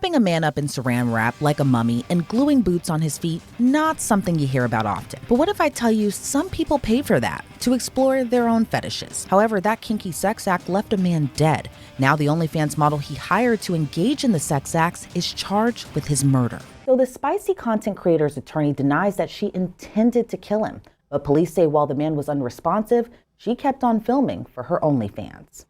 Wrapping a man up in saran wrap like a mummy and gluing boots on his feet, not something you hear about often. But what if I tell you some people pay for that to explore their own fetishes? However, that kinky sex act left a man dead. Now the OnlyFans model he hired to engage in the sex acts is charged with his murder. So the spicy content creator's attorney denies that she intended to kill him. But police say while the man was unresponsive, she kept on filming for her OnlyFans.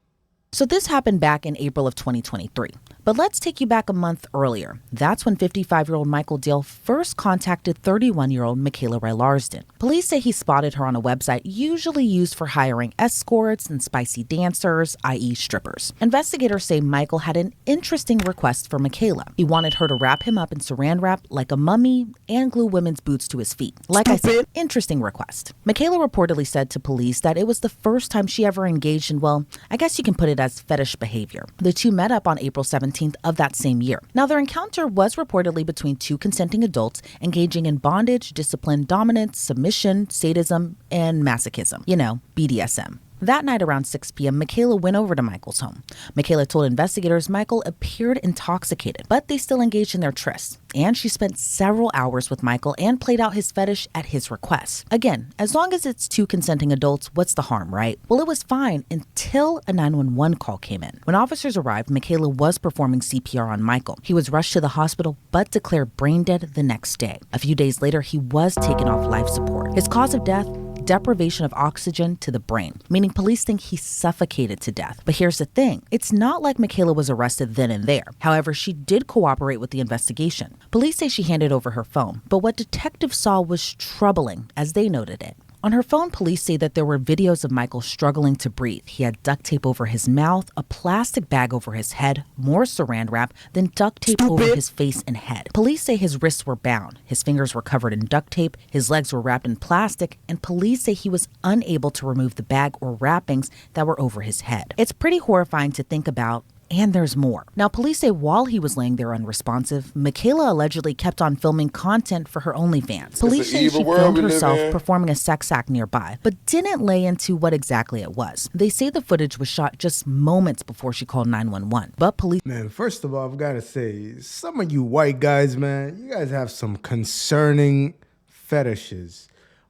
So this happened back in April of 2023. But let's take you back a month earlier. That's when 55-year-old Michael Dale first contacted 31-year-old Michaela Ray Larsden. Police say he spotted her on a website usually used for hiring escorts and spicy dancers, i.e. strippers. Investigators say Michael had an interesting request for Michaela. He wanted her to wrap him up in saran wrap like a mummy and glue women's boots to his feet. Like I said, interesting request. Michaela reportedly said to police that it was the first time she ever engaged in, well, I guess you can put it as fetish behavior. The two met up on April 17th of that same year. Now, their encounter was reportedly between two consenting adults engaging in bondage, discipline, dominance, submission, sadism, and masochism. You know, BDSM. That night around 6 p.m., Michaela went over to Michael's home. Michaela told investigators Michael appeared intoxicated, but they still engaged in their tryst. And she spent several hours with Michael and played out his fetish at his request. Again, as long as it's two consenting adults, what's the harm, right? Well, it was fine until a 911 call came in. When officers arrived, Michaela was performing CPR on Michael. He was rushed to the hospital, but declared brain dead the next day. A few days later, he was taken off life support. His cause of death? Deprivation of oxygen to the brain, meaning police think he suffocated to death. But here's the thing, it's not like Michaela was arrested then and there. However, she did cooperate with the investigation. Police say she handed over her phone, but what detectives saw was troubling, as they noted it. On her phone, police say that there were videos of Michael struggling to breathe. He had duct tape over his mouth, a plastic bag over his head, more saran wrap, then duct tape over his face and head. Police say his wrists were bound, his fingers were covered in duct tape, his legs were wrapped in plastic, and police say he was unable to remove the bag or wrappings that were over his head. It's pretty horrifying to think about. And there's more. Now, police say while he was laying there unresponsive, Michaela allegedly kept on filming content for her OnlyFans. Police say she filmed herself performing a sex act nearby, but didn't lay into what exactly it was. They say the footage was shot just moments before she called 911. But police... Man, first of all, I've got to say, some of you white guys, man, you guys have some concerning fetishes.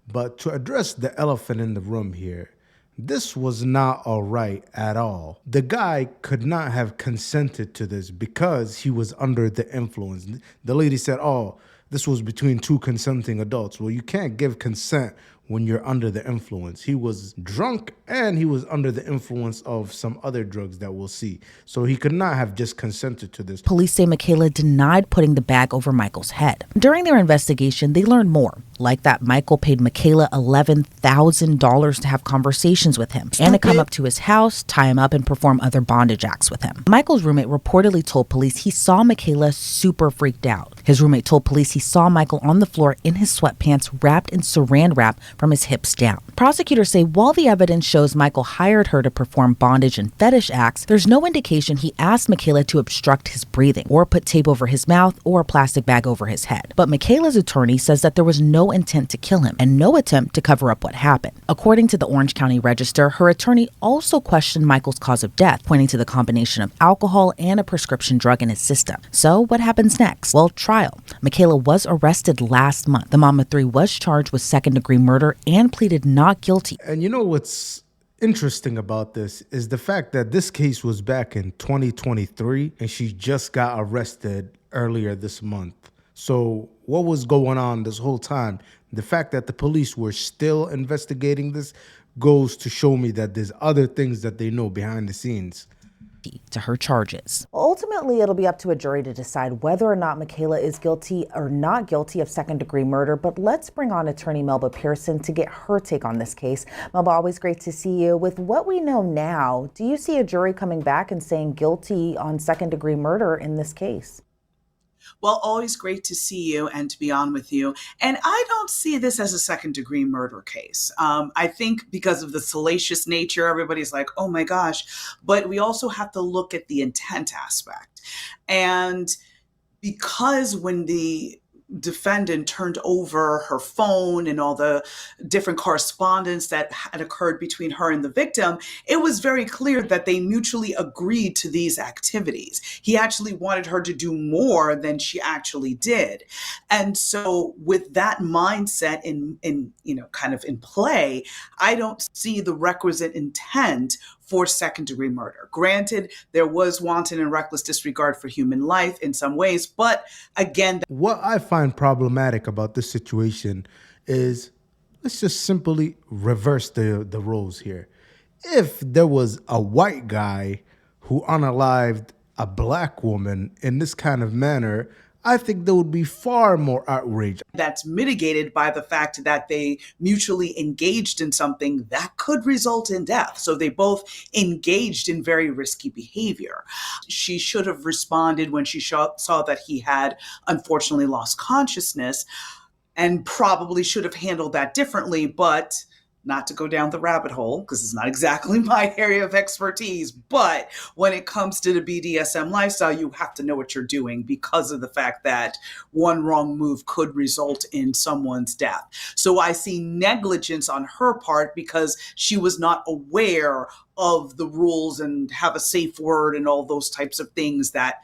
But to address the elephant in the room here, this was not all right at all. The guy could not have consented to this because he was under the influence. The lady said, oh, this was between two consenting adults. Well, you can't give consent when you're under the influence. He was drunk and he was under the influence of some other drugs that we'll see. So he could not have just consented to this. Police say Michaela denied putting the bag over Michael's head. During their investigation, they learned more, like that Michael paid Michaela $11,000 to have conversations with him and to come up to his house, tie him up, and perform other bondage acts with him. Michael's roommate reportedly told police he saw Michaela super freaked out. His roommate told police he saw Michael on the floor in his sweatpants wrapped in saran wrap from his hips down. Prosecutors say while the evidence shows Michael hired her to perform bondage and fetish acts, there's no indication he asked Michaela to obstruct his breathing or put tape over his mouth or a plastic bag over his head. But Michaela's attorney says that there was no intent to kill him and no attempt to cover up what happened. According to the Orange County Register, her attorney also questioned Michael's cause of death, pointing to the combination of alcohol and a prescription drug in his system. So what happens next? Well, trial. Michaela was arrested last month. The mom of three was charged with second-degree murder and pleaded not guilty. And you know what's interesting about this is the fact that this case was back in 2023 and she just got arrested earlier this month. So what was going on this whole time? The fact that the police were still investigating this goes to show me that there's other things that they know behind the scenes. To her charges. Ultimately, it'll be up to a jury to decide whether or not Michaela is guilty or not guilty of second-degree murder, but let's bring on attorney Melba Pearson to get her take on this case. Melba, always great to see you. With what we know now, do you see a jury coming back and saying guilty on second-degree murder in this case? Well, always great to see you and to be on with you. And I don't see this as a second-degree murder case. I think because of the salacious nature, everybody's like, oh my gosh. But we also have to look at the intent aspect. And because when the defendant turned over her phone and all the different correspondence that had occurred between her and the victim, it was very clear that they mutually agreed to these activities. He actually wanted her to do more than she actually did. And so with that mindset in kind of in play, I don't see the requisite intent for second-degree murder. Granted, there was wanton and reckless disregard for human life in some ways, but again, what I find problematic about this situation is, let's just simply reverse the roles here. If there was a white guy who unalived a black woman in this kind of manner, I think there would be far more outrage. That's mitigated by the fact that they mutually engaged in something that could result in death. So they both engaged in very risky behavior. She should have responded when she saw that he had unfortunately lost consciousness, and probably should have handled that differently, but not to go down the rabbit hole, because it's not exactly my area of expertise, but when it comes to the BDSM lifestyle, you have to know what you're doing because of the fact that one wrong move could result in someone's death. So I see negligence on her part because she was not aware of the rules and have a safe word and all those types of things that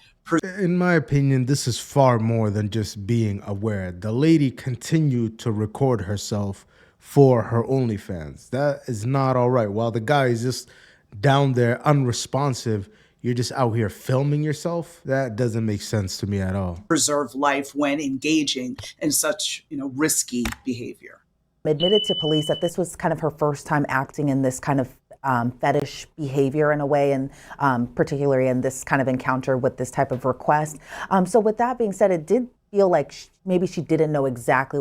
in my opinion, this is far more than just being aware. The lady continued to record herself for her OnlyFans. That is not all right. While the guy is just down there unresponsive, you're just out here filming yourself. That doesn't make sense to me at all. Preserve life when engaging in such, risky behavior. Admitted to police that this was kind of her first time acting in this kind of fetish behavior in a way, and particularly in this kind of encounter with this type of request. So with that being said, it did feel like maybe she didn't know exactly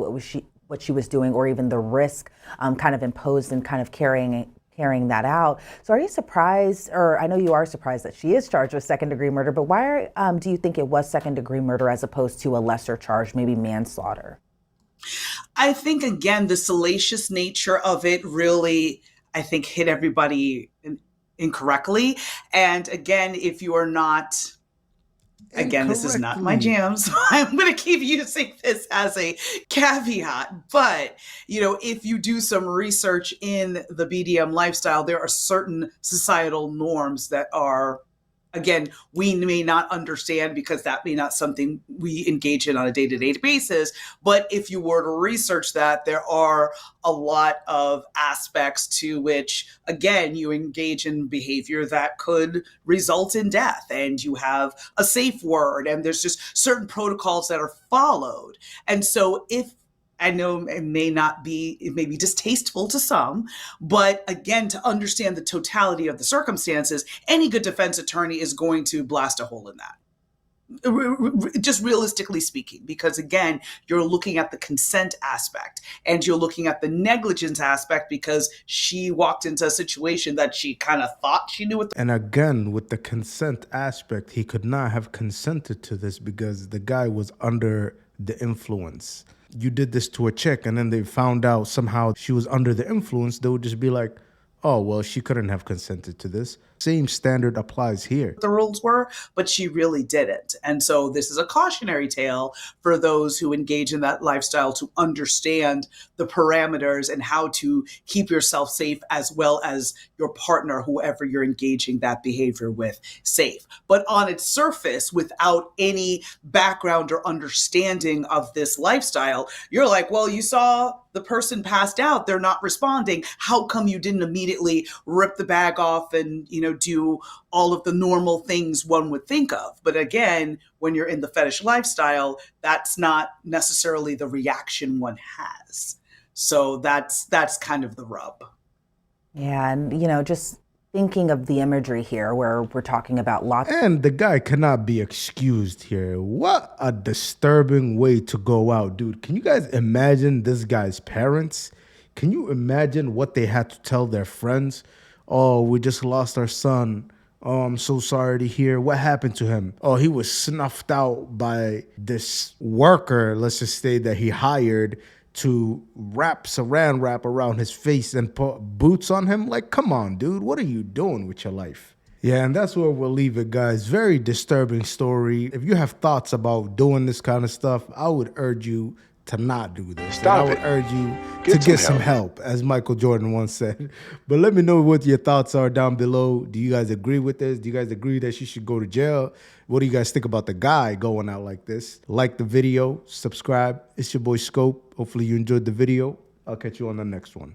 what she was doing, or even the risk kind of imposed in kind of carrying that out. So are you surprised, or I know you are surprised that she is charged with second-degree murder, but why do you think it was second-degree murder as opposed to a lesser charge, maybe manslaughter? I think, again, the salacious nature of it really, I think, hit everybody incorrectly. And again, if you are not, again, this is not my jam, so I'm going to keep using this as a caveat. But, if you do some research in the BDM lifestyle, there are certain societal norms that are, again, we may not understand because that may not something we engage in on a day-to-day basis. But if you were to research that, there are a lot of aspects to which, again, you engage in behavior that could result in death, and you have a safe word, and there's just certain protocols that are followed. And so I know it may be distasteful to some, but again, to understand the totality of the circumstances, any good defense attorney is going to blast a hole in that. Just realistically speaking, because again, you're looking at the consent aspect and you're looking at the negligence aspect because she walked into a situation that she kind of thought she knew. And again, with the consent aspect, he could not have consented to this because the guy was under the influence. You did this to a chick and then they found out somehow she was under the influence, they would just be like, oh, well, she couldn't have consented to this. Same standard applies here. The rules were, but she really didn't. And so this is a cautionary tale for those who engage in that lifestyle to understand the parameters and how to keep yourself safe, as well as your partner, whoever you're engaging that behavior with, safe. But on its surface, without any background or understanding of this lifestyle, you're like, well, you saw the person passed out, they're not responding. How come you didn't immediately rip the bag off and, do all of the normal things one would think of? But again, when you're in the fetish lifestyle, that's not necessarily the reaction one has. So that's kind of the rub. Yeah, and just thinking of the imagery here where we're talking about lots. And the guy cannot be excused here. What a disturbing way to go out, dude. Can you guys imagine this guy's parents? Can you imagine what they had to tell their friends? Oh, we just lost our son. Oh, I'm so sorry to hear. What happened to him? Oh, he was snuffed out by this worker, let's just say, that he hired to wrap saran wrap around his face and put boots on him. Like, come on, dude. What are you doing with your life? Yeah, and that's where we'll leave it, guys. Very disturbing story. If you have thoughts about doing this kind of stuff, I would urge you to not do this. And I would urge you to get some help, as Michael Jordan once said. But let me know what your thoughts are down below. Do you guys agree with this? Do you guys agree that she should go to jail? What do you guys think about the guy going out like this? Like the video, subscribe. It's your boy Scope. Hopefully you enjoyed the video. I'll catch you on the next one.